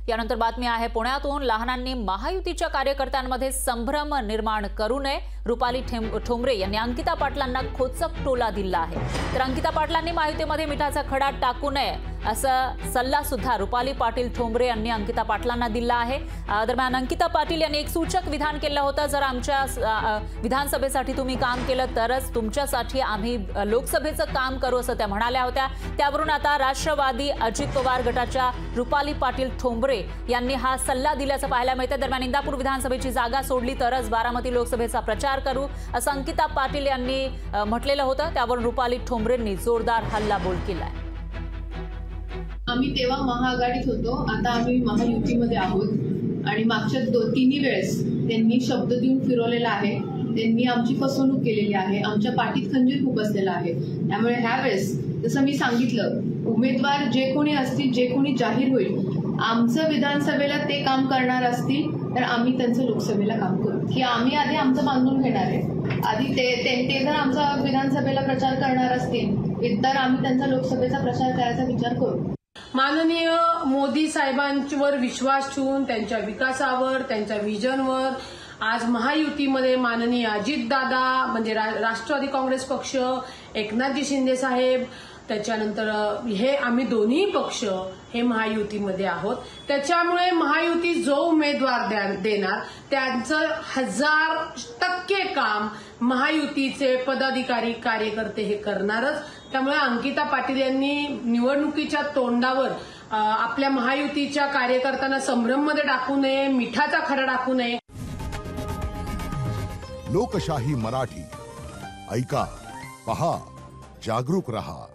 यानंतर बातमी आहे पुण्यातून। लहानांनी महायुतीच्या कार्यकर्त्यांमध्ये संभ्रम निर्माण करू नये, रुपाली ठोंबरे यांनी अंकिता पाटलांना खोचक टोला दिला आहे। तर अंकिता पाटलांनी महायुतीमध्ये मिठाचा खडा टाकू नये असा सल्ला सुद्धा रुपाली पाटील ठोंबरे यांनी अंकिता पाटलांना दिला आहे। दरम्यान अंकिता पाटील यांनी एक सूचक विधान केलं होतं, जर आमच्या विधानसभेसाठी तुम्ही काम केलं तरच तुमच्यासाठी आम्ही लोकसभेचं काम करू असं त्या म्हणाल्या होत्या। त्यावरून आता राष्ट्रवादी अजित पवार गटाच्या रुपाली पाटील ठोंबरे यांनी हा सल्ला दिल्याचं पाहायला मिळतं। दरम्यान इंदापूर विधानसभेची जागा सोडली तरच बारामती लोकसभेचा प्रचार करू असं अंकिता पाटील यांनी म्हटलेलं होतं। त्यावरून रुपाली ठोंबरेंनी जोरदार हल्लाबोल केलाय। आम्ही तेव्हा महाआघाडीत होतो, आता आम्ही महायुतीमध्ये आहोत आणि मागच्या तिन्ही वेळेस त्यांनी शब्द देऊन फिरवलेला आहे। त्यांनी आमची फसवणूक केलेली आहे, आमच्या पाठीत खंजीर खूप असलेला आहे। त्यामुळे ह्या वेळेस जसं मी सांगितलं, उमेदवार जे कोणी असतील, जे कोणी जाहीर होईल, आमचं विधानसभेला ते काम करणार असतील तर आम्ही त्यांचं लोकसभेला काम करू, की आम्ही आधी आमचं बांधून घेणार आहे। आधी ते जर आमचा विधानसभेला प्रचार करणार असतील तर आम्ही त्यांचा लोकसभेचा प्रचार करायचा विचार करू। माननीय मोदी साहेबांवर विश्वास ठेवून त्यांच्या विकासावर, त्यांच्या विजनवर आज महायुतीमध्ये माननीय अजितदादा म्हणजे राष्ट्रवादी काँग्रेस पक्ष, एकनाथजी शिंदे साहेब, त्याच्यानंतर हे आम्ही दोन्ही पक्ष हे महायुतीमध्ये आहोत। त्याच्यामुळे महायुती जो उमेदवार देणार त्यांचं 1000% काम महायुतीचे पदाधिकारी कार्यकर्ते हे करणारच। त्यामुळे अंकिता पाटील यांनी निवडणुकीच्या तोंडावर आपल्या महायुतीच्या कार्यकर्त्यांना संभ्रममध्ये टाकू नये, मिठाचा खडा टाकू नये। लोकशाही मराठी ऐका, पहा, जागरूक रहा।